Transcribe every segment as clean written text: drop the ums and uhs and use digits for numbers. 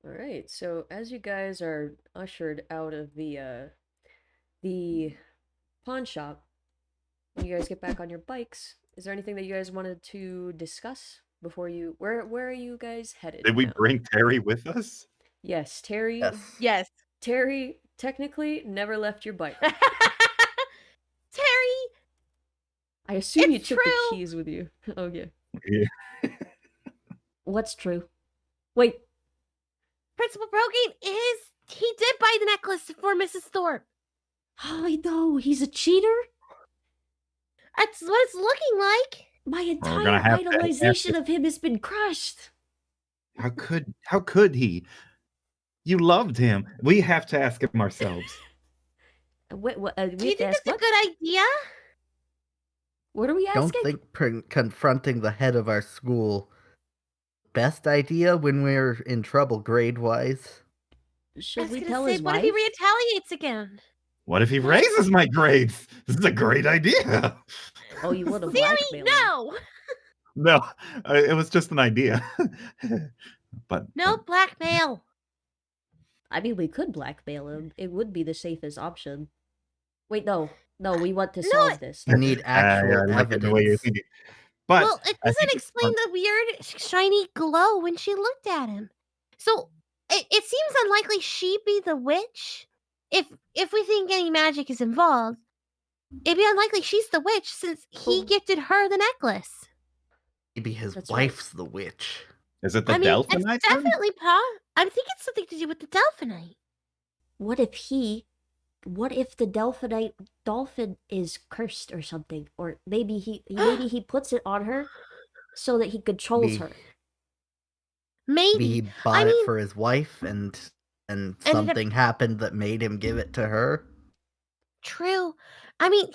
All right. So as you guys are ushered out of the pawn shop, when you guys get back on your bikes, is there anything that you guys wanted to discuss before you where are you guys headed Did we now? bring Terry with us? Yes, Terry. Yes. Yes. Terry technically never left your bike. Terry, I assume you it's took the true. keys with you. Oh yeah. Yeah. What's true? Wait, Principal Brogan he did buy the necklace for Mrs. Thorpe. oh, I know he's a cheater. That's what it's looking like. My Well, we're gonna entire have to ask idolization him. of him has been crushed. How could he? You loved him. We have to ask him ourselves. What? Do We you have to think ask that's a what? good idea? What are we Don't asking? think confronting the head of our school best idea when we're in trouble grade-wise. I Should was we gonna tell say, his what if he wife? retaliates again? What if he What? raises my grades? This is a great idea. Oh, you want to Sammy, blackmail him? no! No, it was just an idea. but No blackmail. I mean, we could blackmail him. It would be the safest option. Wait, no. No, we want to No, solve this. You need yeah, actual I like it the way you're evidence. thinking. But well, it I doesn't think it's explain fun. the weird shiny glow when she looked at him. So it seems unlikely she'd be the witch. If we think any magic is involved, it'd be unlikely she's the witch since he Oh. gifted her the necklace. Maybe his That's right. wife's the witch. Is it the I mean, it's Delphinite then? definitely I think it's something to do with the Delphinite. What if the Delphinite dolphin is cursed or something? Or maybe he puts it on her so that he controls Maybe, her. maybe Maybe. he I bought it mean, for his wife and ended up something happened that made him give it to her. true. I mean,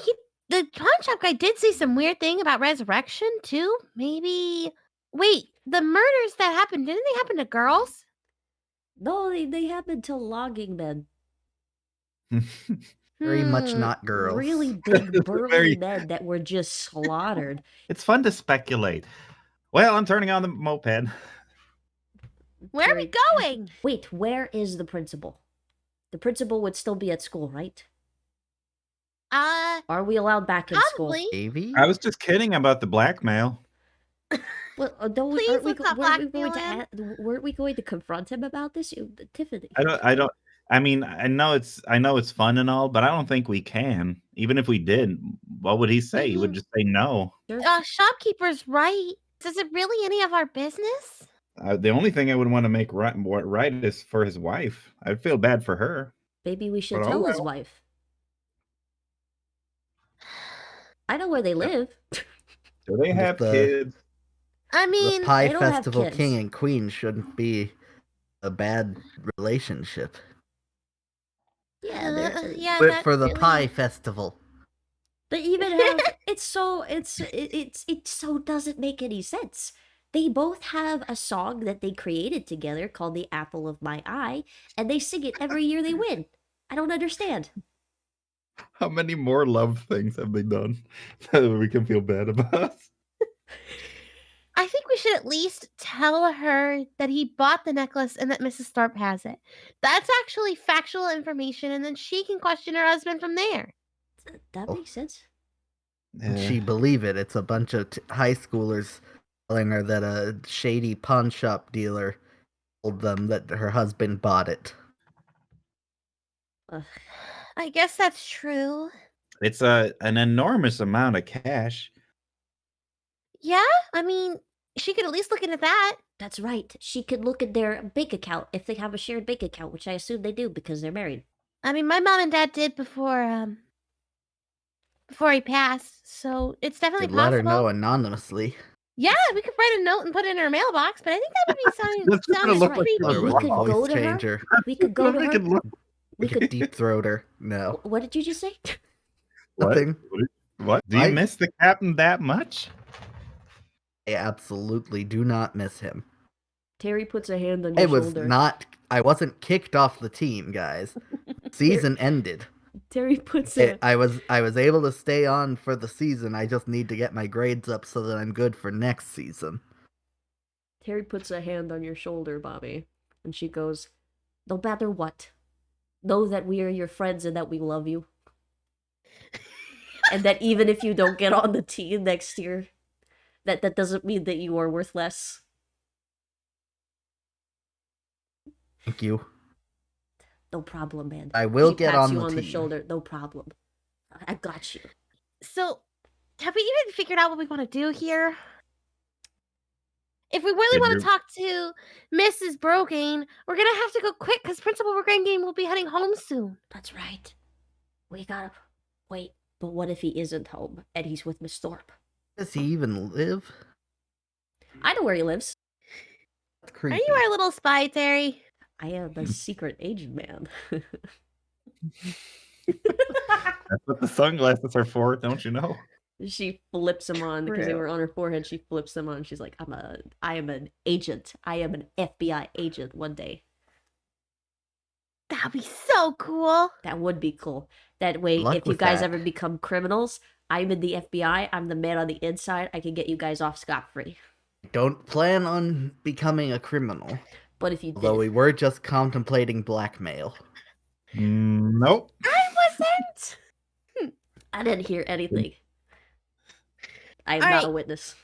the pawn shop guy did say some weird thing about resurrection too. Maybe. Wait, the murders that happened didn't they happen to girls? No, they happen to logging men. Very much Hmm. not girls. Really big, It's burly very- men that were just slaughtered. It's fun to speculate. Well, I'm turning on the moped. Where are we Terry- going? Wait, where is the principal? The principal would still be at school, right? Are we allowed back in Probably. school? Maybe? I was just kidding about the blackmail. Well, Please, let's not blackmail him. weren't we going to confront him about this? Tiffany. I don't. I mean, I know it's fun and all, but I don't think we can. Even if we did, what would he say? He would mean- just say no. Shopkeeper's right. Is it really any of our business? The only thing I would want to make right is for his wife. I'd feel bad for her. Maybe we should But tell oh his well. wife. I know where they live. Do they have the- kids? I The mean, Pie they don't have Festival kids. king and queen shouldn't be a bad relationship. Yeah, they're, yeah, But that for the really- Pie Festival. they even have it so doesn't make any sense. They both have a song that they created together called "The Apple of My Eye," and they sing it every year they win. I don't understand. How many more love things have they done that we can feel bad about? I think we should at least tell her that he bought the necklace and that Mrs. Thorpe has it. That's actually factual information, and then she can question her husband from there. That Oh. makes sense. And she believe it. It's a bunch of high schoolers telling her that a shady pawn shop dealer told them that her husband bought it. Ugh. I guess that's true. It's an enormous amount of cash. Yeah, I mean, she could at least look into that. That's right. She could look at their bank account if they have a shared bank account, which I assume they do because they're married. I mean, my mom and dad did before he passed, so it's definitely Could let her possible. know anonymously. Yeah, we could write a note and put it in her mailbox, but I think that would be That's just gonna sounds look like creepy. Let her We with could a go voice to her. changer. We could go to Make her. it look- We could. Deep throat her. No. What did you just say? What? Nothing. What? Do you I- miss the captain that much? I absolutely do not miss him. Terry puts a hand on your It was shoulder. not. I wasn't kicked off the team, guys. Season ended. Terry puts a. I was able to stay on for the season. I just need to get my grades up so that I'm good for next season. Terry puts a hand on your shoulder, Bobby. And she goes, no matter what, know that we are your friends and that we love you. And that even if you don't get on the team next year, that doesn't mean that you are worth less. Thank you. No problem, man. I will She get pats on you the on the team. shoulder. No problem. I got you. So, have we even figured out what we want to do here? If we really want to talk to Mrs. Brogane, we're gonna have to go quick because Principal Brogane will be heading home soon. That's right. We gotta wait. But what if he isn't home and he's with Miss Thorpe? Does he even live? I know where he lives. That's Are creepy. you our little spy, Terri? I am a secret agent man. That's what the sunglasses are for, don't you know? She flips them on because they True. were on her forehead. She flips them on. She's like, I am an agent. I am an FBI agent one day. That'd be so cool. That would be cool. That way, Luck if you with guys that. ever become criminals, I'm in the FBI. I'm the man on the inside. I can get you guys off scot-free. Don't plan on becoming a criminal. But if you Although did, we were just contemplating blackmail. Nope. I wasn't. I didn't hear anything. I'm All not right. a witness.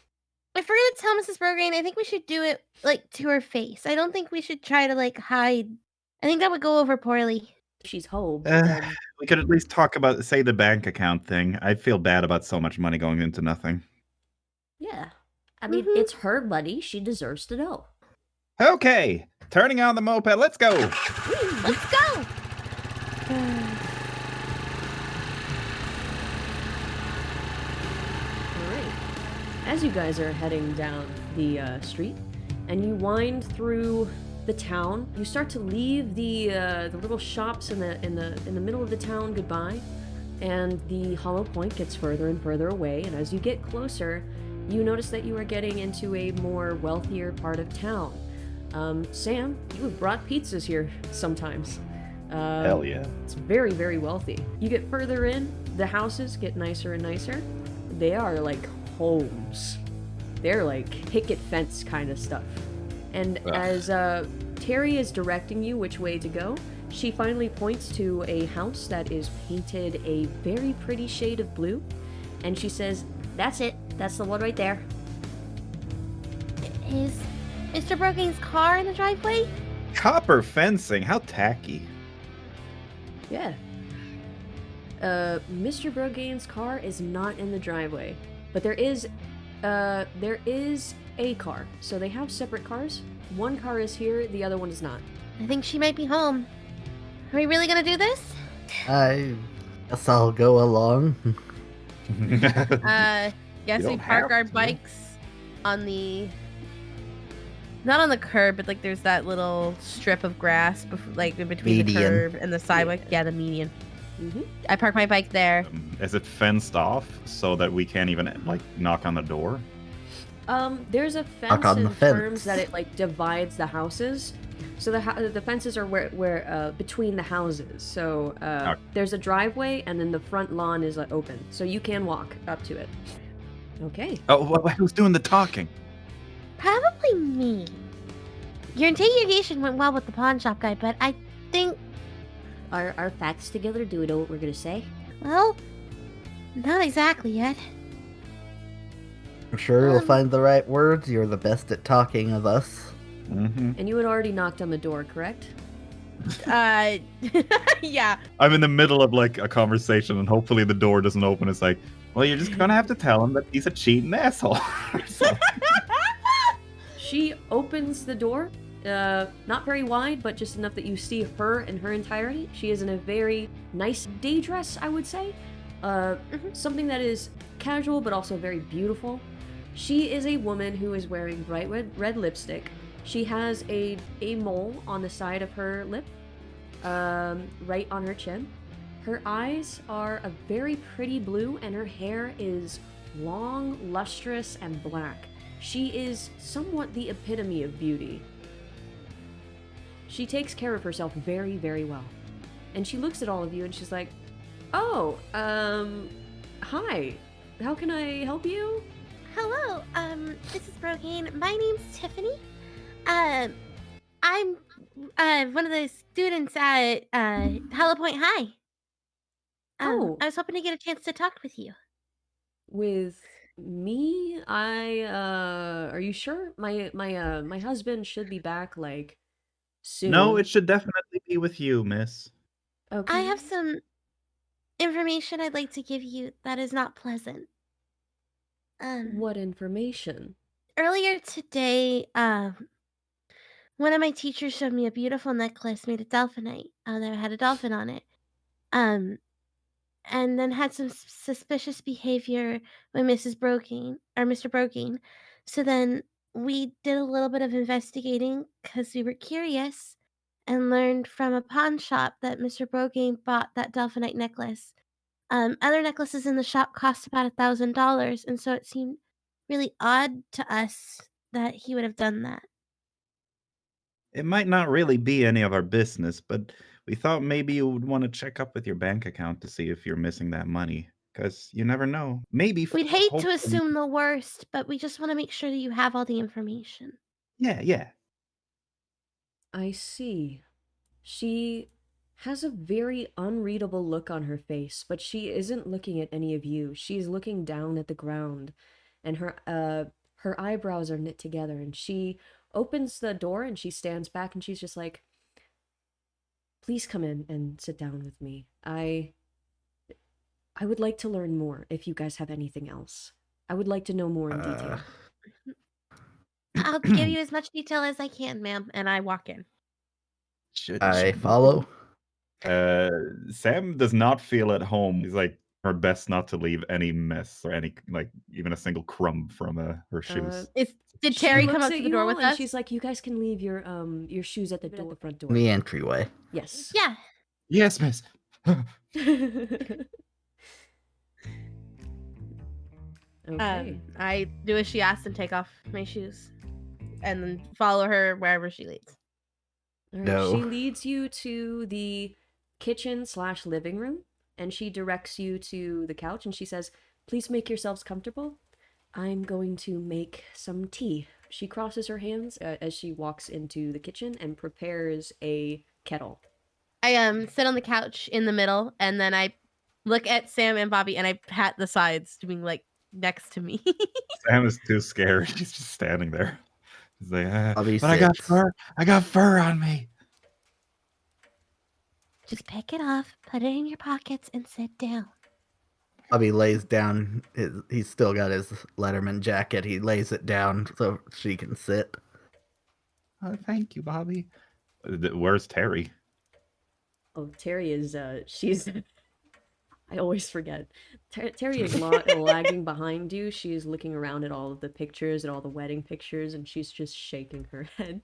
If we're gonna tell Mrs. Brogane, I think we should do it like to her face. I don't think we should try to like hide. I think that would go over poorly. If she's home, then We could at least talk about, say, the bank account thing. I feel bad about so much money going into nothing. yeah. I mean, Mhm. it's her money. She deserves to know. Okay, turning on the moped. Let's go. Let's go. Alright. As you guys are heading down the street, and you wind through the town, you start to leave the little shops in the middle of the town goodbye, and the hollow point gets further and further away. And as you get closer, you notice that you are getting into a more wealthier part of town. Sam, you have brought pizzas here sometimes. Hell yeah. It's very, very wealthy. You get further in, the houses get nicer and nicer. They are like homes. They're like picket fence kind of stuff. And Ugh. as Terri is directing you which way to go, she finally points to a house that is painted a very pretty shade of blue. And she says, that's it. That's the one right there. Is Mr. Brogane's car in the driveway? Copper fencing. How tacky. Yeah. Mr. Brogane's car is not in the driveway, but there is a car. So they have separate cars. One car is here, the other one is not. I think she might be home. Are we really gonna do this? I guess I'll go along. Guess You we don't park have our to. bikes on the. Not on the curb, but like there's that little strip of grass, like in between Median. the curb and the sidewalk. Yeah, the median. Mm-hmm. I park my bike there. Is it fenced off so that we can't even like knock on the door? There's a fence Knock on in the fence. terms that it like divides the houses. So the fences are where between the houses. So Okay. there's a driveway, and then the front lawn is open, so you can walk up to it. Okay. Oh, who's doing the talking? Probably me. Your interrogation went well with the pawn shop guy, but I think, Our facts together. Do we know what we're gonna say? well, not exactly yet. I'm sure you'll Um, find the right words. You're the best at talking of us. Mm-hmm. And you had already knocked on the door, correct? Yeah. I'm in the middle of like a conversation, and hopefully the door doesn't open. It's like, well, you're just gonna have to tell him that he's a cheating asshole. So- She opens the door, not very wide, but just enough that you see her in her entirety. She is in a very nice day dress, I would say. Something that is casual, but also very beautiful. She is a woman who is wearing bright red lipstick. She has a mole on the side of her lip, right on her chin. Her eyes are a very pretty blue, and her hair is long, lustrous, and black. She is somewhat the epitome of beauty. She takes care of herself very, very well. And she looks at all of you and she's like, oh, hi. How can I help you? Hello, Mrs. Brogane. My name's Tiffany. I'm one of the students at Hollow Point High. Oh. I was hoping to get a chance to talk with you. With me? Are you sure? My husband should be back like No, soon. it should definitely be with you, miss. Okay. I have some information I'd like to give you that is not pleasant. What information? Earlier today, one of my teachers showed me a beautiful necklace made of dolphinite that had a dolphin on it. Um, and then had some suspicious behavior with Mr. Brogane. So then we did a little bit of investigating because we were curious and learned from a pawn shop that Mr. Brogane bought that dolphinite necklace. Other necklaces in the shop cost about $1,000, and so it seemed really odd to us that he would have done that. It might not really be any of our business, but we thought maybe you would want to check up with your bank account to see if you're missing that money. Because you never know. Maybe, We'd hate to hopefully. assume the worst, but we just want to make sure that you have all the information. Yeah. I see. She has a very unreadable look on her face, but she isn't looking at any of you. She's looking down at the ground, and her eyebrows are knit together, and she opens the door and she stands back and she's just like, "Please come in and sit down with me. I would like to learn more if you guys have anything else. I would like to know more in detail." I'll give you as much detail as I can, ma'am, and I walk in. I follow. Sam does not feel at home. He's like her best not to leave any mess or any like even a single crumb from her shoes. Did She Terri come looks up at to the you door all with and us? she's like, "You guys can leave your shoes at the front door." In the entryway. Yes. Yeah. Yes, miss. Okay. I do as she asks and take off my shoes, and then follow her wherever she leads. All right. No. She leads you to the kitchen/living room, and she directs you to the couch, and she says, "Please make yourselves comfortable. I'm going to make some tea." She crosses her hands as she walks into the kitchen and prepares a kettle. I sit on the couch in the middle, and then I look at Sam and Bobby, and I pat the sides, being like next to me. Sam is too scared. He's just standing there. He's like, Bobby but I got sits. fur. I got fur on me. Just pick it off, put it in your pockets, and sit down. Bobby lays down. He's still got his Letterman jacket. He lays it down so she can sit. Oh, thank you, Bobby. Where's Terri? Oh, Terri is she's I always forget. Terri is lagging behind you. She's looking around at all of the pictures, at all the wedding pictures, and she's just shaking her head.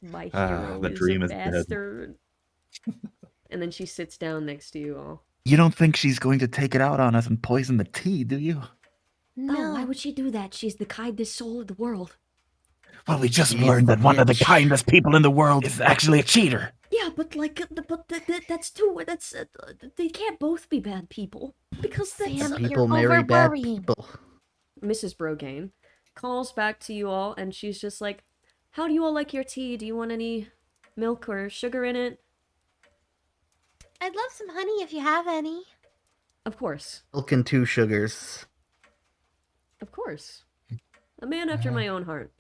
My hero The is dream a is dead. bastard. And then she sits down next to you all. You don't think she's going to take it out on us and poison the tea, do you? No, why would she do that? She's the kindest soul in the world. Well, we just She's learned the that one of the bitch. kindest people in the world is actually a cheater. Yeah, but like, that's too. That's they can't both be bad people because that's Sam, People you're marry bad over-worrying. people. Mrs. Brogane calls back to you all, and she's just like, "How do you all like your tea? Do you want any milk or sugar in it?" I'd love some honey if you have any. Of course. Milk and 2 sugars. Of course. A man after my own heart.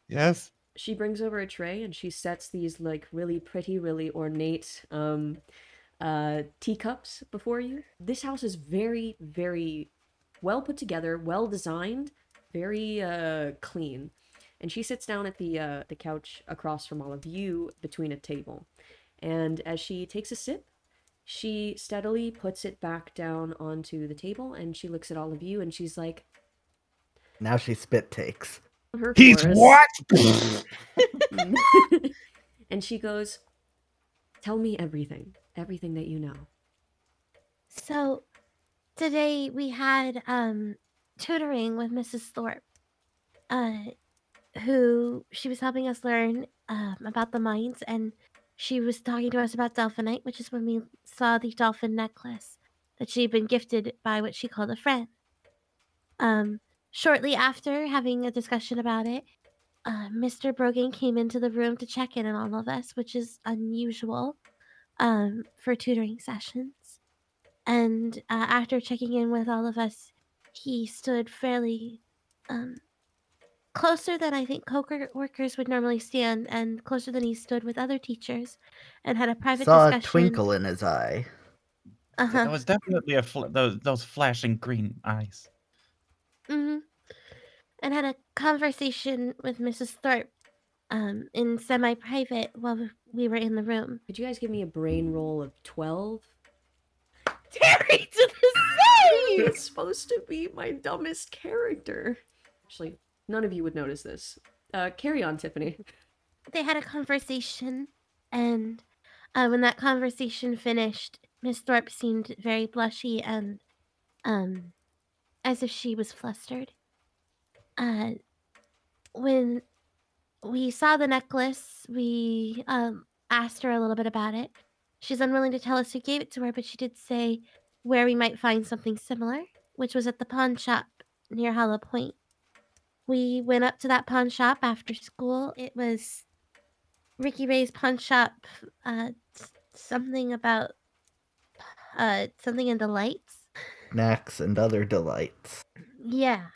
Yes. She brings over a tray and she sets these like really pretty, really ornate teacups before you. This house is very, very well put together, well designed, very clean. And she sits down at the couch across from all of you between a table. And as she takes a sip, she steadily puts it back down onto the table and she looks at all of you and she's like, Now she spit takes. her He's chorus. what? And she goes, "Tell me everything that you know." So, today we had tutoring with Mrs. Thorpe, who she was helping us learn about the mines, and she was talking to us about Delphinite, which is when we saw the dolphin necklace that she'd been gifted by what she called a friend. Shortly after having a discussion about it, Mr. Brogan came into the room to check in on all of us, which is unusual for tutoring sessions. And after checking in with all of us, he stood fairly closer than I think co-workers would normally stand, and closer than he stood with other teachers, and had a private Saw a discussion. twinkle in his eye. That was definitely those flashing green eyes. And had a conversation with Mrs. Thorpe in semi-private while we were in the room. Could you guys give me a brain roll of 12? Terri to the save! It's supposed to be my dumbest character. Actually, none of you would notice this. Carry on, Tiffany. They had a conversation, and when that conversation finished, Miss Thorpe seemed very blushy and as if she was flustered. When we saw the necklace, we asked her a little bit about it. She's unwilling to tell us who gave it to her, but she did say where we might find something similar, which was at the pawn shop near Hollow Point. We went up to that pawn shop after school. It was Ricky Ray's pawn shop. Something about something in delights. Snacks and other delights. Yeah.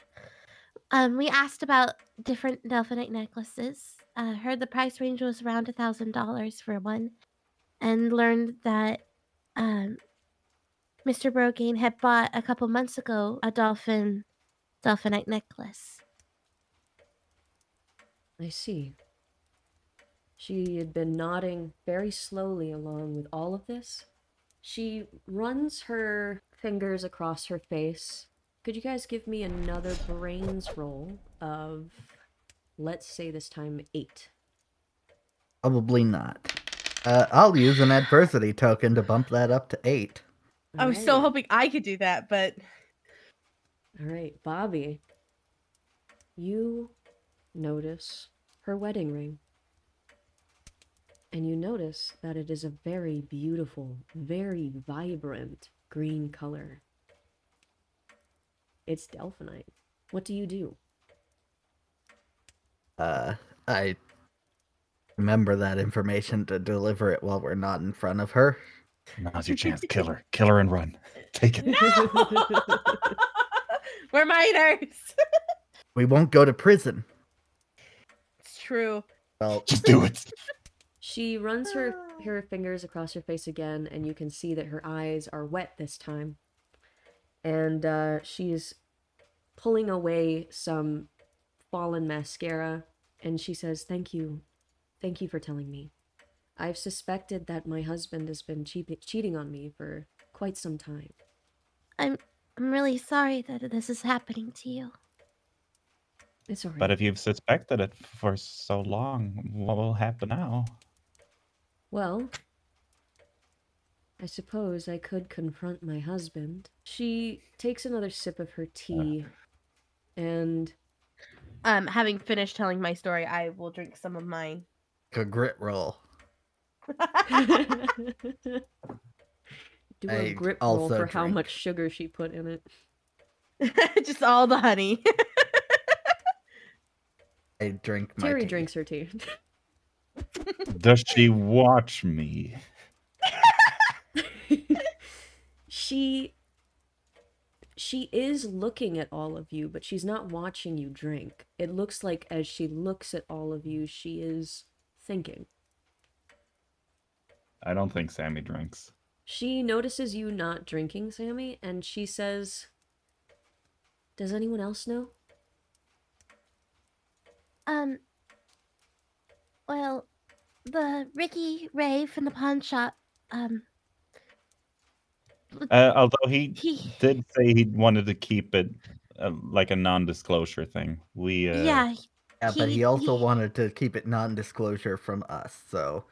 We asked about different Delphinite necklaces. Heard the price range was around $1,000 for one, and learned that Mr. Brogain had bought a couple months ago a Delphinite necklace. I see. She had been nodding very slowly along with all of this. She runs her fingers across her face. Could you guys give me another brains roll of, let's say this time, 8? Probably not. I'll use an adversity token to bump that up to 8. I was so Alright. hoping I could do that, but Alright, Bobby. You notice her wedding ring. And you notice that it is a very beautiful, very vibrant green color. It's Delphinite. What do you do? I remember that information to deliver it while we're not in front of her. Now's your chance. Kill her. Kill her and run. Take it. no! We're minors. We won't go to prison. It's true. Well, Just do it. She runs her fingers across her face again, and you can see that her eyes are wet this time. And she's pulling away some fallen mascara, and she says, "Thank you. Thank you for telling me. I've suspected that my husband has been cheating on me for quite some time." I'm really sorry that this is happening to you. It's alright. But if you've suspected it for so long, what will happen now? Well, I suppose I could confront my husband. She takes another sip of her tea, and Having finished telling my story, I will drink some of mine. a grit roll. do a I grip roll also for how drink. much sugar she put in it. Just all the honey. I drink my Terri tea. drinks her tea. Does she watch me? She is looking at all of you, but she's not watching you drink. It looks like as she looks at all of you, she is thinking. I don't think Sammy drinks. She notices you not drinking, Sammy, and she says, "Does anyone else know?" Well, the Ricky Ray from the pawn shop, Although he he did say he wanted to keep it like a non-disclosure thing. We yeah, Yeah, but he also wanted to keep it non-disclosure from us, so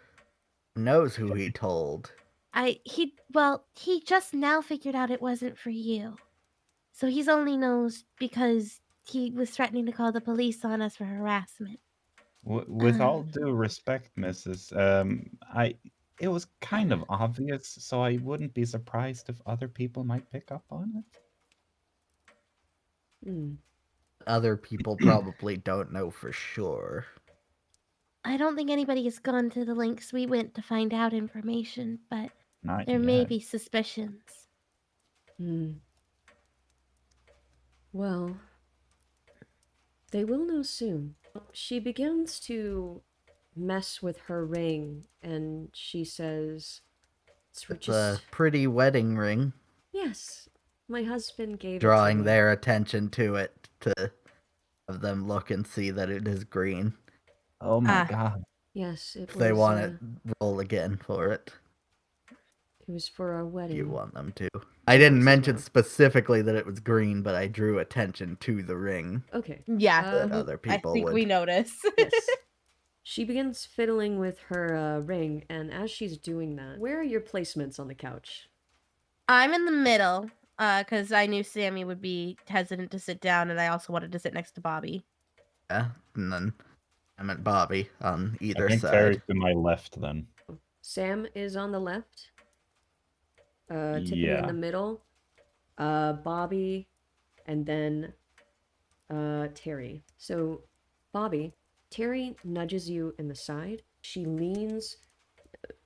who knows who he told. he just now figured out it wasn't for you. So he's only knows because he was threatening to call the police on us for harassment. with all due respect, Mrs. It was kind of obvious, so I wouldn't be surprised if other people might pick up on it. Other people probably don't know for sure. I don't think anybody has gone to the links we went to find out information, but Not there may yet. be suspicions. Hmm. Well, they will know soon. She begins to mess with her ring, and she says, "It's It's just a pretty wedding ring, yes, my husband gave it to drawing me." their attention to it to have them look and see that it is green. Oh my Ah. god. Yes, it If they was. want to roll again for it, It was for our if wedding. you want them to. She I didn't nods as mention well. specifically that it was green, but I drew attention to the ring. Okay. Yeah, That other I people think would. we notice. Yes. She begins fiddling with her ring, and as she's doing that, where are your placements on the couch? I'm in the middle, because I knew Sammy would be hesitant to sit down, and I also wanted to sit next to Bobby. Yeah, and then I meant Bobby on I either think side. Terry's to my left then. Sam is on the left. Tiffany in Yeah. the middle. Bobby, and then Terry. So, Bobby, Terry nudges you in the side. She leans,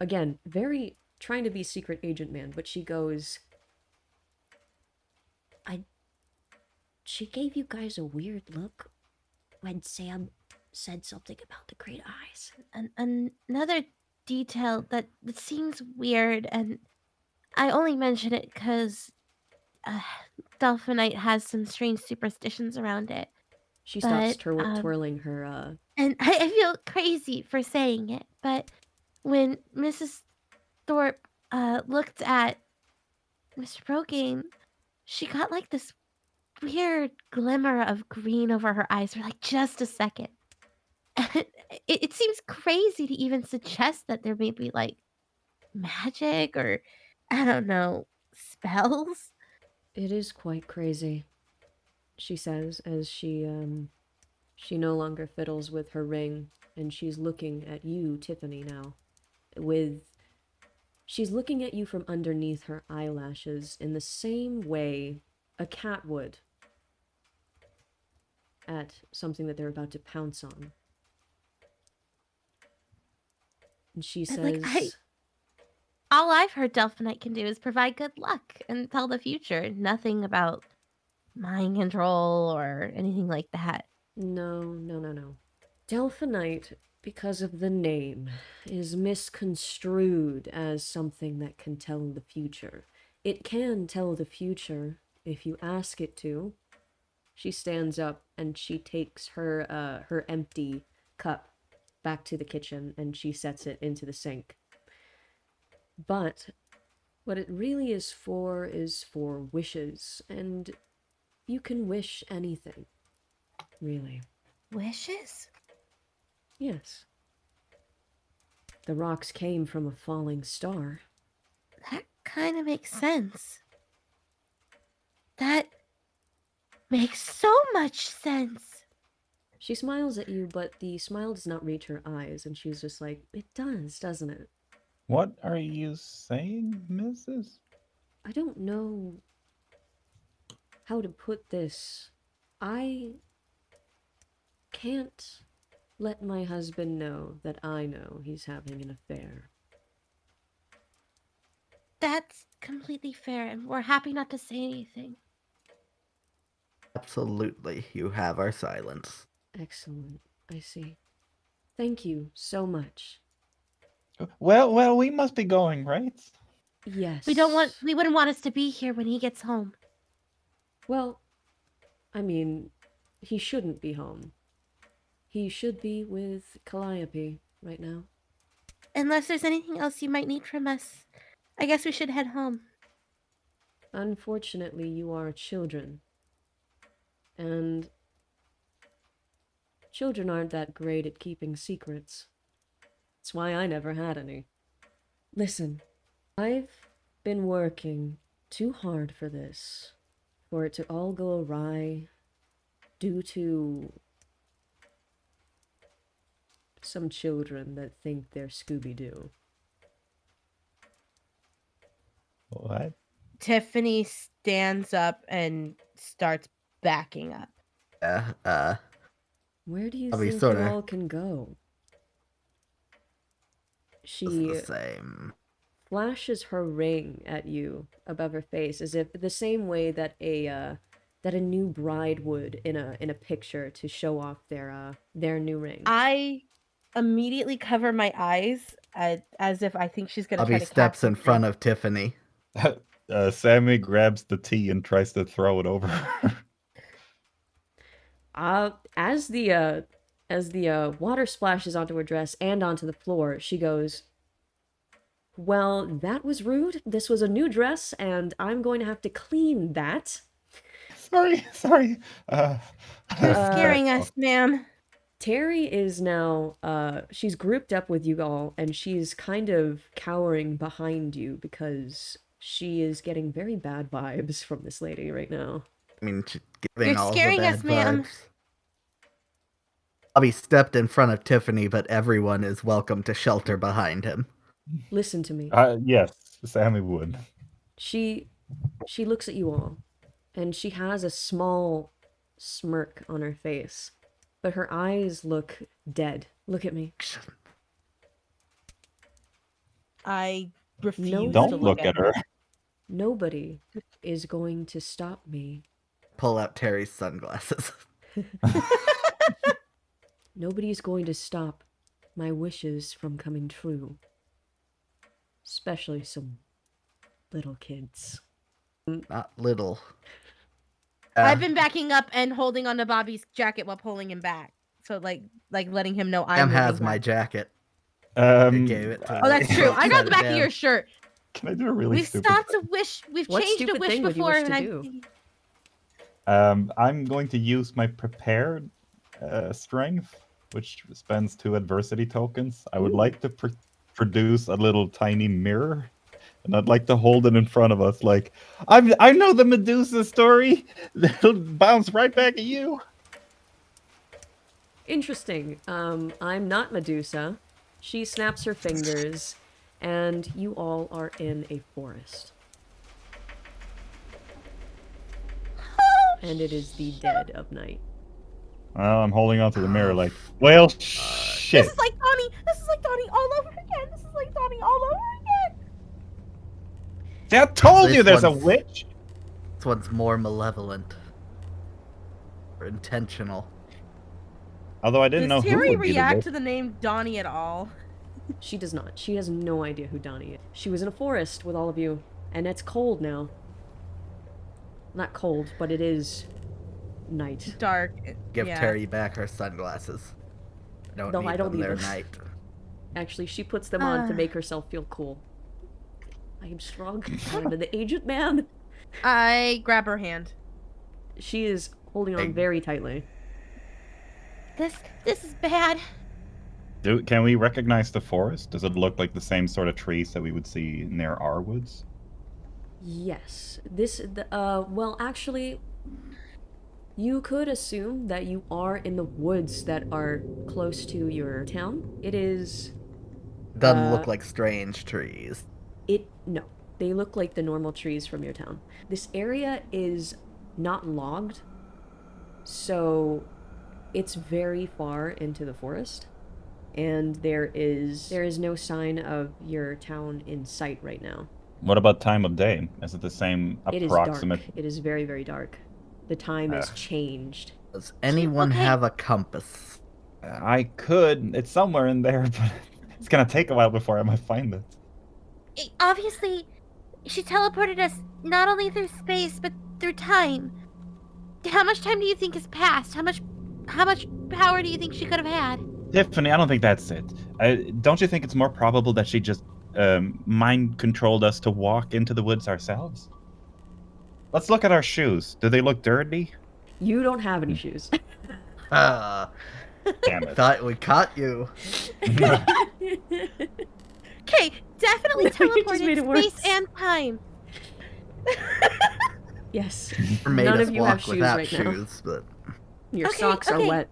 again, very trying to be secret agent man, but she goes, she gave you guys a weird look when Sam said something about the great eyes. Another detail that seems weird, and I only mention it because Delphinite has some strange superstitions around it. She stops But, twirling her, and I feel crazy for saying it, but when Mrs. Thorpe looked at Mr. Brogame, she got like this weird glimmer of green over her eyes for like just a second. And it seems crazy to even suggest that there may be like magic or, I don't know, spells. It is quite crazy, she says as she no longer fiddles with her ring, and she's looking at you, Tiffany, now. She's looking at you from underneath her eyelashes in the same way a cat would at something that they're about to pounce on. And she And, says, all I've heard Delphinite can do is provide good luck and tell the future. Nothing about mind control or anything like that. no. Delphinite, because of the name, is misconstrued as something that can tell the future. It can tell the future if you ask it to. She stands up and she takes her empty cup back to the kitchen and she sets it into the sink. But what it really is for wishes, and you can wish anything, really. Wishes? Yes. The rocks came from a falling star. That kind of makes sense. That makes so much sense. She smiles at you, but the smile does not reach her eyes, and she's just like, it does, doesn't it? What are you saying, Mrs.? I don't know how to put this. I can't let my husband know that I know he's having an affair. That's completely fair, and we're happy not to say anything. Absolutely, you have our silence. Excellent. I see. Thank you so much. Well, we must be going, right? Yes. We wouldn't want us to be here when he gets home. Well, I mean, he shouldn't be home. He should be with Calliope right now. Unless there's anything else you might need from us, I guess we should head home. Unfortunately, you are children. And children aren't that great at keeping secrets. That's why I never had any. Listen, I've been working too hard for this, for it to all go awry due to some children that think they're Scooby-Doo. What? Tiffany stands up and starts backing up. Yeah, Where do you I'll be think sorta- you all can go? it's She the same. flashes her ring at you above her face, as if the same way that a new bride would in a picture to show off their new ring. I immediately cover my eyes as if I think she's gonna try Bobby to steps catch in something. front of Tiffany. Sammy grabs the tea and tries to throw it over her. As the water splashes onto her dress and onto the floor, she goes, "Well, that was rude. This was a new dress, and I'm going to have to clean that." Sorry. You're Uh, scaring us, ma'am. Terri is now, she's grouped up with you all, and she's kind of cowering behind you because she is getting very bad vibes from this lady right now. I mean, she's giving You're all the scaring bad us, ma'am. vibes. Bobby stepped in front of Tiffany, but everyone is welcome to shelter behind him. Listen to me. Yes, Sammy would. She looks at you all, and she has a small smirk on her face, but her eyes look dead. Look at me. I refuse Nobody- to Don't look look at her. Nobody is going to stop me. Pull out Terry's sunglasses. Nobody's going to stop my wishes from coming true. Especially some little kids. Not little. I've been backing up and holding onto Bobby's jacket while pulling him back. So like letting him know I'm Sam moving has my back. jacket. They gave it to Oh, that's true. I got Upside the back of down. your shirt. Can I do a really We've stupid stopped thing? a wish. We've What changed a stupid wish thing would you before, wish and to I'm do? thinking- I'm going to use my prepared strength, which spends 2 adversity tokens. I would like to produce a little tiny mirror, and I'd like to hold it in front of us. Like, I know the Medusa story. It'll bounce right back at you. Interesting. I'm not Medusa. She snaps her fingers, and you all are in a forest. And it is the dead of night. Well, I'm holding onto the mirror like, well, shit. This is like Donnie. This is like Donnie all over again. This is like Donnie all over again. See, I told you This there's a one's- witch. This one's more malevolent. Or intentional. Although I didn't know Does who Terri would be the react witch. to the name Donnie at all? She does not. She has no idea who Donnie is. She was in a forest with all of you, and it's cold now. Not cold, but it is night. Dark. Give yeah. Terry back her sunglasses. I don't No, need I don't them. need They're them. night. Actually, she puts them on to make herself feel cool. I am strong. I'm an aged man. I grab her hand. She is holding on very tightly. This is bad. Can we recognize the forest? Does it look like the same sort of trees that we would see near our woods? Yes. Well, actually, you could assume that you are in the woods that are close to your town. It is... Doesn't look like strange trees. No. They look like the normal trees from your town. This area is not logged, so it's very far into the forest, and there is no sign of your town in sight right now. What about time of day? Is it the same It is approximate? dark. It is very, very dark. The time is changed. Does anyone Okay. have a compass? I could. It's somewhere in there, but it's gonna take a while before I might find it. Obviously, she teleported us not only through space but through time. How much time do you think has passed? How much power do you think she could have had? Tiffany, I don't think that's it. Don't you think it's more probable that she just mind controlled us to walk into the woods ourselves? Let's look at our shoes. Do they look dirty? You don't have any shoes. Ah, Damn it. thought we caught you. Okay, definitely You just made teleported it worse. space and time. Yes. Or made None us of you walk have shoes without right now. shoes, but Your Okay, socks are okay. wet.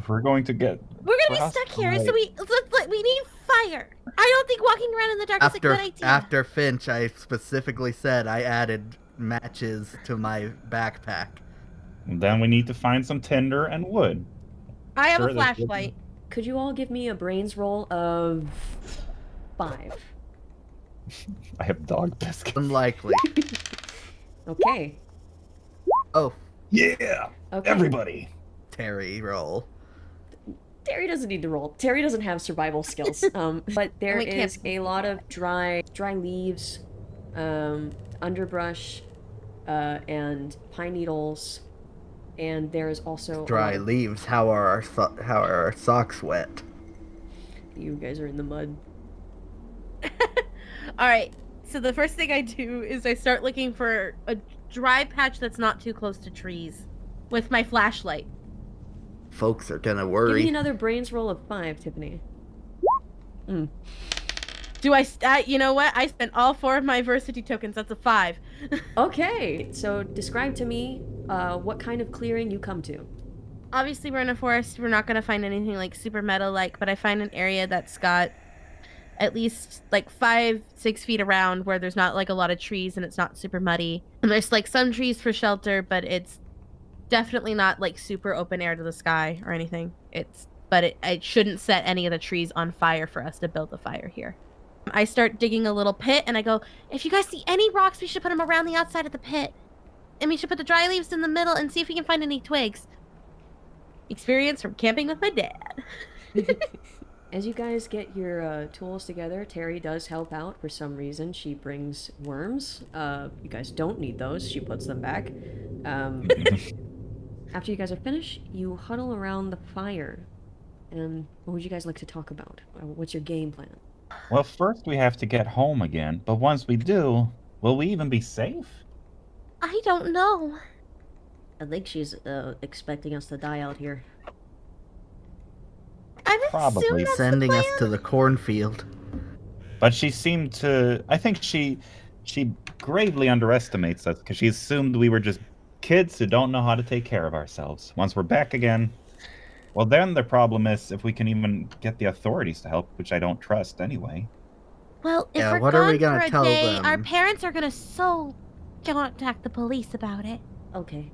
We're going to get. We're gonna be stuck here, so we need fire. I don't think walking around in the dark is a good idea. after Finch, I specifically said I added matches to my backpack. Then we need to find some tinder and wood. I have Sure, a there's wood. flashlight. Could you all give me a brains roll of 5? I have dog biscuits. Unlikely. Okay. Oh, Yeah, Okay. everybody. Terry roll. Terry doesn't need to roll. Terry doesn't have survival skills. But there we can't is a lot of dry leaves, underbrush, and pine needles, and there is also a Dry lot of... leaves. How are our socks wet? You guys are in the mud. All right. So the first thing I do is I start looking for a dry patch that's not too close to trees with my flashlight. Folks are gonna Give me worry. another brains roll of 5, Tiffany. Do I? You know what? I spent all 4 of my adversity tokens. That's a 5. Okay, so describe to me what kind of clearing you come to. Obviously, we're in a forest. We're not gonna find anything like super meadow-like, but I find an area that's got at least like 5-6 feet around where there's not like a lot of trees and it's not super muddy. And there's like some trees for shelter, but it's definitely not like super open air to the sky or anything. But it shouldn't set any of the trees on fire for us to build a fire here. I start digging a little pit and I go, if you guys see any rocks, we should put them around the outside of the pit. And we should put the dry leaves in the middle and see if we can find any twigs. Experience from camping with my dad. As you guys get your tools together, Terry does help out for some reason. She brings worms. You guys don't need those. She puts them back. After you guys are finished, you huddle around the fire. And what would you guys like to talk about? What's your game plan? Well, first we have to get home again, but once we do, will we even be safe? I don't know. I think she's expecting us to die out here. I'm Probably. assuming that's Sending the us plan. to the cornfield. But she seemed to. I think she gravely underestimates us because she assumed we were just kids who don't know how to take care of ourselves. Once we're back again, well, then the problem is if we can even get the authorities to help, which I don't trust anyway. Well, if Yeah, we're what are we gone gonna for a tell day, our them? parents are gonna contact the police about it. Okay,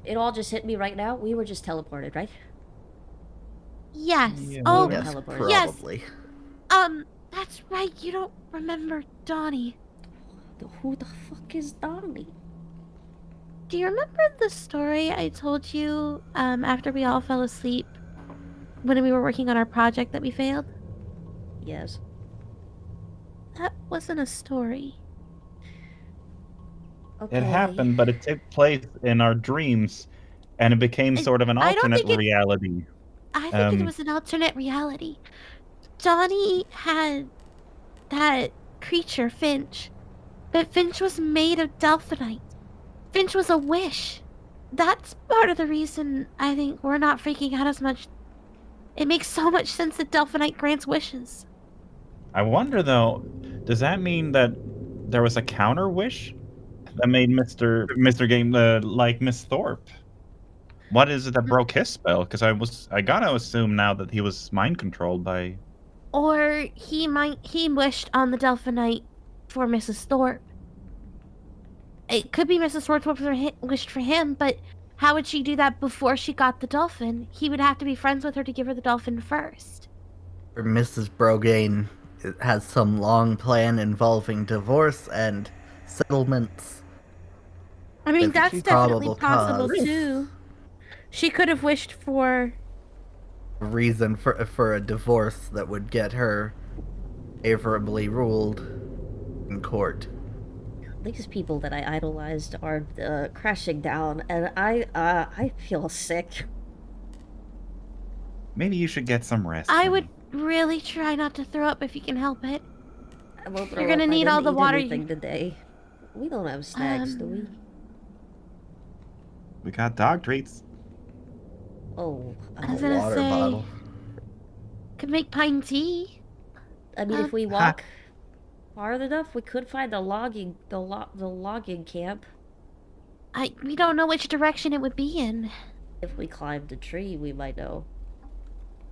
it all just hit me right now. We were just teleported, right? Yes. Yeah, Oh, we were. Yes, teleport. Yes. probably. That's right. You don't remember Donnie. Who the fuck is Donnie? Do you remember the story I told you after we all fell asleep when we were working on our project that we failed? Yes. That wasn't a story. Okay. It happened, but it took place in our dreams, and it became And sort of an I don't alternate think reality. I think it Um, was an alternate reality. Donnie had that creature, Finch. But Finch was made of Delphinite. Finch was a wish. That's part of the reason I think we're not freaking out as much. It makes so much sense that Delphinite grants wishes. I wonder though, does that mean that there was a counter wish that made Mr. Game like Miss Thorpe? What is it that broke his spell? Because I gotta assume now that he was mind controlled by. Or he wished on the Delphinite for Mrs. Thorpe. It could be Mrs. Thorpe wished for him, but how would she do that before she got the dolphin? He would have to be friends with her to give her the dolphin first. Or Mrs. Brogane has some long plan involving divorce and settlements. I mean, With that's probable definitely possible cause. too. She could have wished for. A reason for a divorce that would get her favorably ruled in court. These people that I idolized are crashing down, and I feel sick. Maybe you should get some rest. I honey. would really try not to throw up if you can help it. I won't You're throw gonna up. I need all didn't the eat water anything you- today. We don't have snacks, do we? We got dog treats. Oh, I was A gonna water say, bottle. could make pine tea. I mean, if we walk far enough, we could find the logging camp. We don't know which direction it would be in. If we climbed a tree, we might know.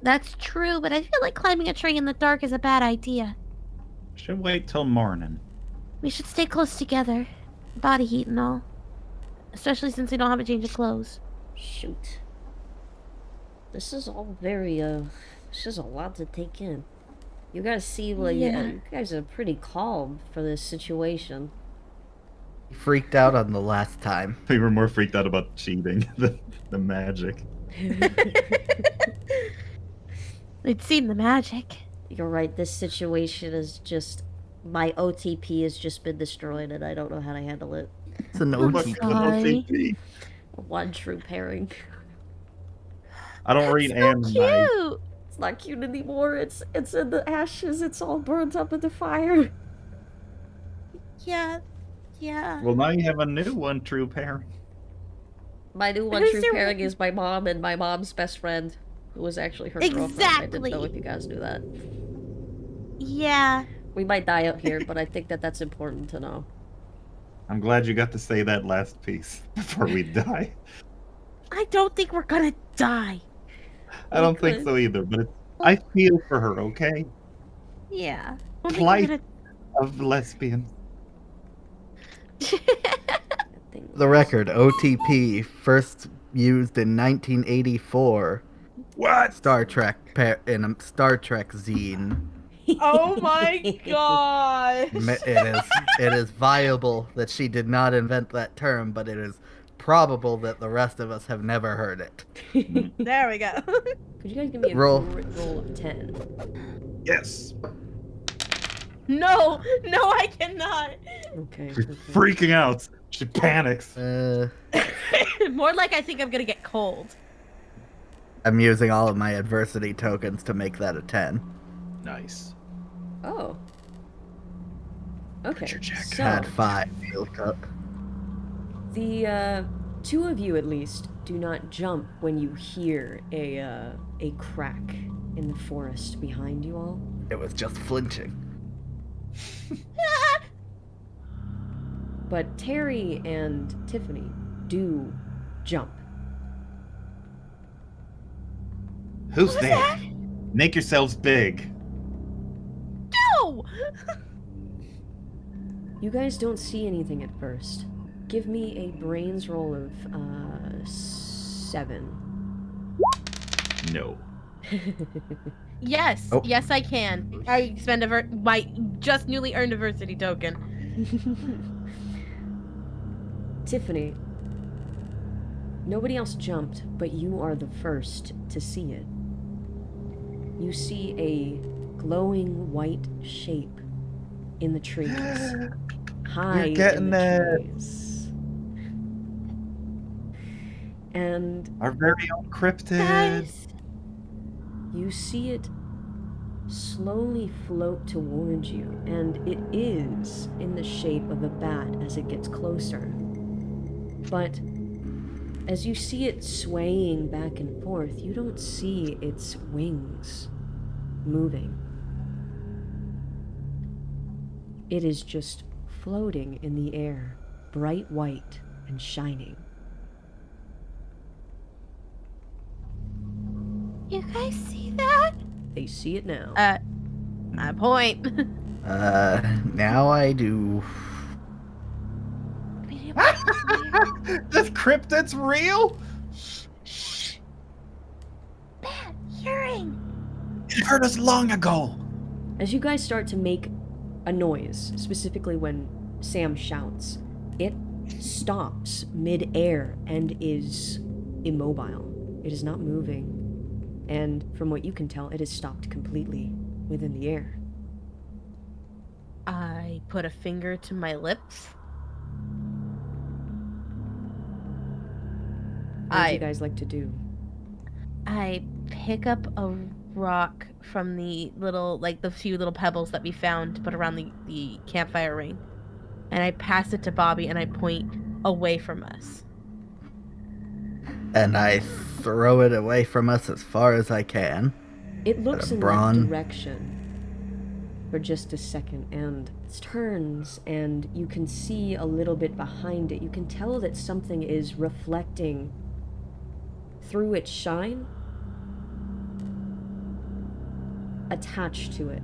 That's true, but I feel like climbing a tree in the dark is a bad idea. Should wait till morning. We should stay close together. Body heat and all. especially since we don't have a change of clothes. Shoot. This is all very, this is a lot to take in. You guys see, like, Yeah. you guys are pretty calm for this situation. Freaked out on the last time. We were more freaked out about cheating than the magic. We'd seen the magic. You're right, this situation is just... My OTP has just been destroyed and I don't know how to handle it. It's an I'm OTP. sorry. OTP. One true pairing. I don't read So anime. cute. It's not cute anymore, it's in the ashes, it's all burnt up in the fire. Yeah. Yeah. Well, now you have a new one, true pairing. My new one Who's true your- pairing is my mom and my mom's best friend, who was actually her girlfriend. I didn't know Exactly. if you guys knew that. Yeah. We might die out here, but I think that that's important to know. I'm glad you got to say that last piece before we die. I don't think we're gonna die. I don't think so either, but I feel for her, okay? Yeah. I don't Plight think of lesbians. we're Thing. The record, OTP, first used in 1984. What? Star Trek in a Star Trek zine. Oh my god. It is viable that she did not invent that term, but it is probable that the rest of us have never heard it. There we go. Could you guys give me a Roll. grit roll of 10? Yes. No, I cannot. Okay. She's okay. freaking out. She panics. More like I think I'm gonna get cold. I'm using all of my adversity tokens to make that a 10. Nice. Oh. Okay. your check. So, Had 5 field cup. the two of you at least do not jump when you hear a crack in the forest behind you all. It was just flinching. But Terri and Tiffany do jump. Who's there? Make yourselves big. No! You guys don't see anything at first. Give me a brains roll of 7. No. Yes, Oh. yes I can. I spend my just newly earned diversity token. Tiffany, nobody else jumped, but you are the first to see it. You see a glowing white shape in the trees. High You're getting in the it. trees. And Our very own cryptid. Guys. you see it slowly float towards you, and it is in the shape of a bat as it gets closer. But as you see it swaying back and forth, you don't see its wings moving. It is just floating in the air, bright white and shining. You guys see that? They see it now. My point. Now I do. This cryptid's real? Bad hearing. It heard us long ago. As you guys start to make a noise, specifically when Sam shouts, it stops mid-air and is immobile. It is not moving. And from what you can tell, it has stopped completely within the air. I put a finger to my lips. What would you guys like to do? I pick up a rock from the few little pebbles that we found to put around the campfire ring. And I pass it to Bobby and I point away from us. And I throw it away from us as far as I can. It looks in that Braun. direction for just a second and turns, and you can see a little bit behind it. You can tell that something is reflecting through its shine, attached to it.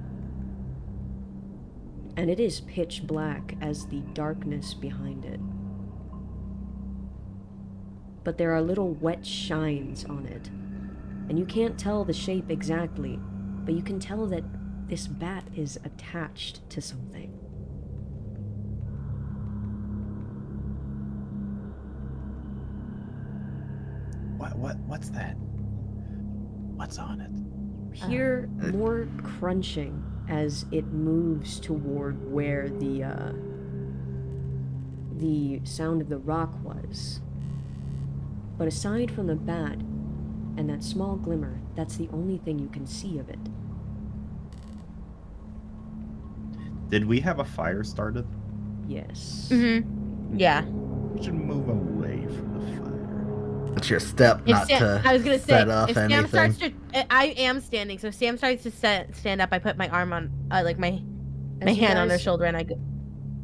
And it is pitch black as the darkness behind it. but there are little wet shines on it. And you can't tell the shape exactly, but you can tell that this bat is attached to something. What's that? What's on it? Hear more crunching as it moves toward where the sound of the rock was. But aside from the bat and that small glimmer, that's the only thing you can see of it. Did we have a fire started? Yes. Mm-hmm. Yeah. We should move away from the fire. It's your step If not Sam, to I was gonna say, set off if Sam anything. starts to, I am standing. So if Sam starts to stand up, I put my arm on, like my As you hand on her guys- shoulder, and I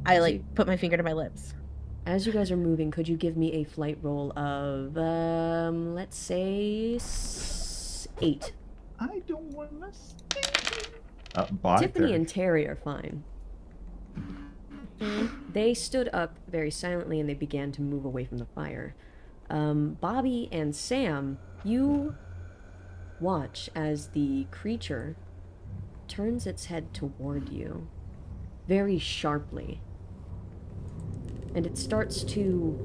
as like you- put my finger to my lips. As you guys are moving, could you give me a flight roll of, let's say 8? I don't want to stay. Bye, Tiffany Terri. and Terri are fine. They stood up very silently and they began to move away from the fire. Bobby and Sam, you watch as the creature turns its head toward you very sharply. And it starts to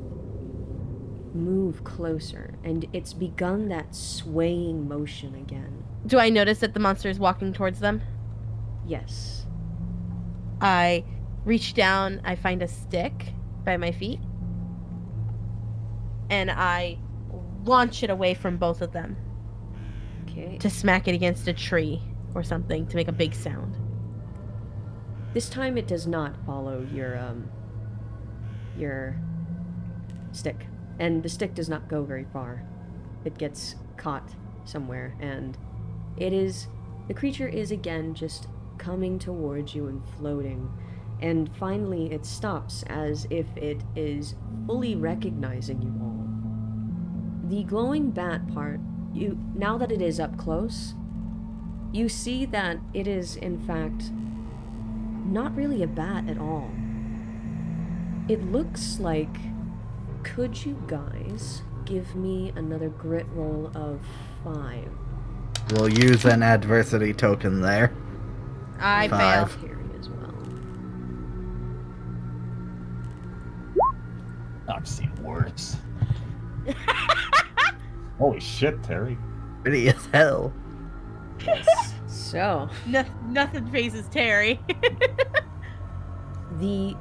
move closer, and it's begun that swaying motion again. Do I notice that the monster is walking towards them? Yes. I reach down, I find a stick by my feet, and I launch it away from both of them Okay. to smack it against a tree or something to make a big sound. This time it does not follow your stick. And the stick does not go very far. It gets caught somewhere, and the creature is again just coming towards you and floating. And finally it stops as if it is fully recognizing you all. The glowing bat part, now that it is up close, you see that it is in fact not really a bat at all. It looks like, could you guys give me another grit roll of 5? We'll use an adversity token there. I 5. fail. Terri as well. I've seen worse. Holy shit, Terri. Pretty as hell. So, Nothing phases Terry. the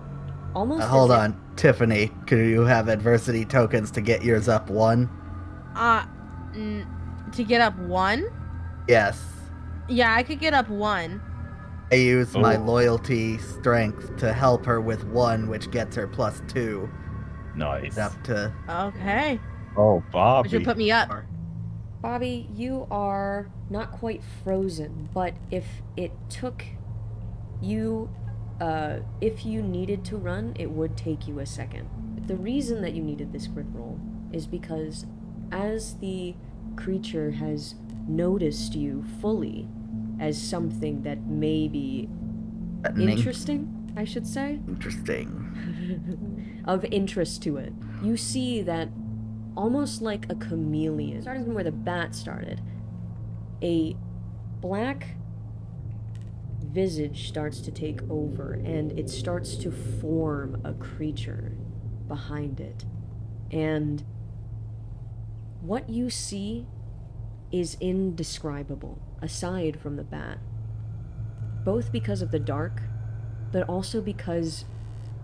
almost Hold as if- on, Tiffany. Could you have adversity tokens to get yours up 1? To get up 1? Yes. Yeah, I could get up 1. I use my Oh. loyalty strength to help her with 1, which gets her +2. Nice. Up to Okay. Oh, Which Bobby. would put me up. Bobby, you are not quite frozen, but if it took you, if you needed to run, it would take you a second. The reason that you needed this grit roll is because as the creature has noticed you fully as something that may be threatening. interesting, I should say, Interesting. of interest to it, you see that almost like a chameleon, starting from where the bat started, a black visage starts to take over and it starts to form a creature behind it. And what you see is indescribable, aside from the bat. Both because of the dark, but also because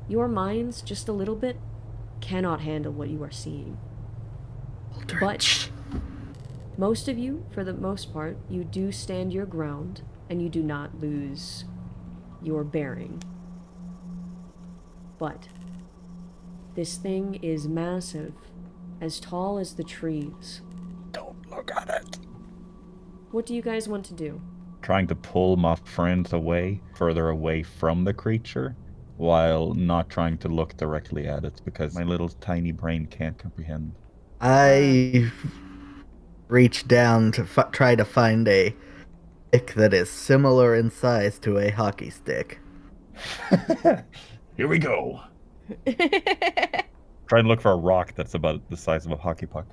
your minds, just a little bit, cannot handle what you are seeing. But most of you, for the most part, you do stand your ground and you do not lose your bearing. But this thing is massive, as tall as the trees. Don't look at it. What do you guys want to do? Trying to pull my friends away, further away from the creature, while not trying to look directly at it, because my little tiny brain can't comprehend. I reach down to try to find a stick that is similar in size to a hockey stick. Here we go. Try and look for a rock that's about the size of a hockey puck.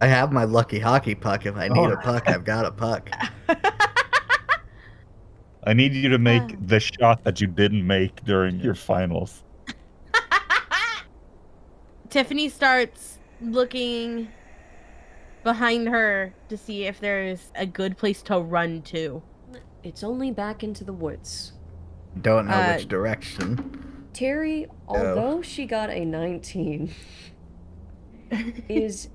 I have my lucky hockey puck. If I need Oh. a puck, I've got a puck. I need you to make the shot that you didn't make during your finals. Tiffany starts looking behind her to see if there's a good place to run to. It's only back into the woods. Don't know which direction. Terri, although she got a 19, is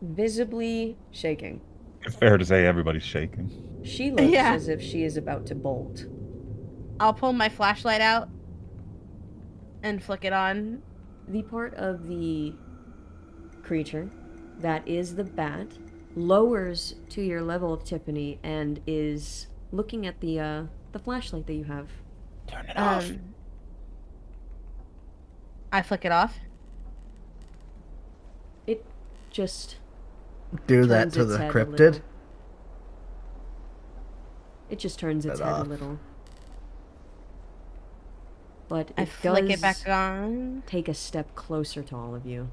visibly shaking. It's fair to say everybody's shaking. She looks Yeah. as if she is about to bolt. I'll pull my flashlight out and flick it on. The part of the creature that is the bat lowers to your level of Tiffany and is looking at the flashlight that you have. Turn it off. I flick it off. It just Do that turns to its the head a cryptid. little. It just turns its Turn it head a off. little. But I it flick does it back on. take a step closer to all of you.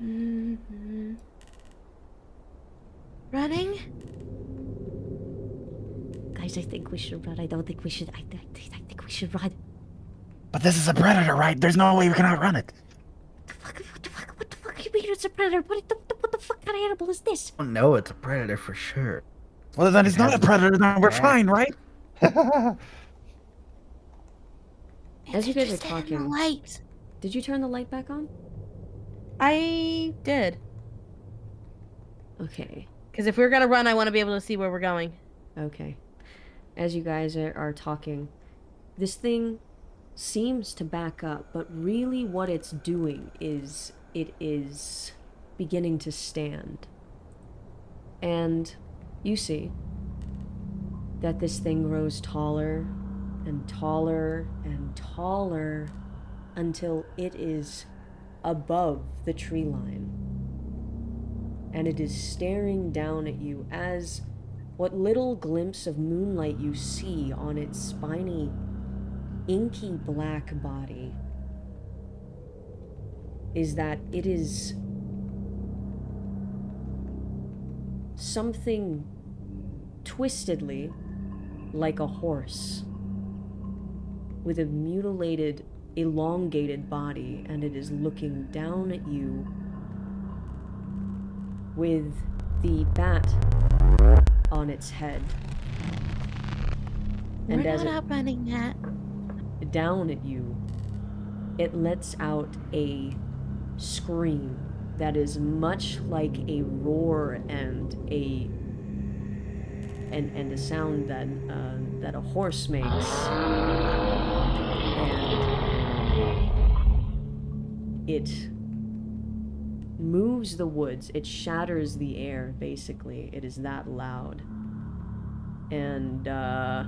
Mm-hmm. Running? Guys, I think we should run. I don't think we should. I think we should run. But this is a predator, right? There's no way we can outrun it. What the fuck you mean it's a predator? What the fuck kind of animal is this? Oh, no, it's a predator for sure. Well, then it's It not a has predator, then we're Yeah. fine, right? As you guys are Just in the talking, light. did you turn the light back on? I did. Okay. Because if we're gonna run, I want to be able to see where we're going. Okay. As you guys are talking, this thing seems to back up, but really what it's doing is it is beginning to stand. And you see that this thing grows taller and taller and taller until it is above the tree line. And it is staring down at you as what little glimpse of moonlight you see on its spiny, inky black body is that it is something twistedly like a horse with a mutilated, elongated body, and it is looking down at you with the bat on its head. We're And as not it outrunning that. down at you, it lets out a scream that is much like a roar and a sound that that a horse makes, and it moves the woods. It shatters the air. Basically, it is that loud, and I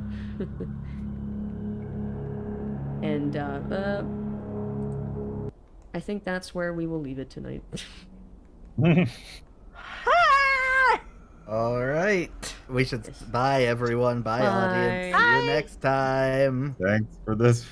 think that's where we will leave it tonight. All right. We should bye, everyone. Bye, audience. Bye. See you next time. Thanks for this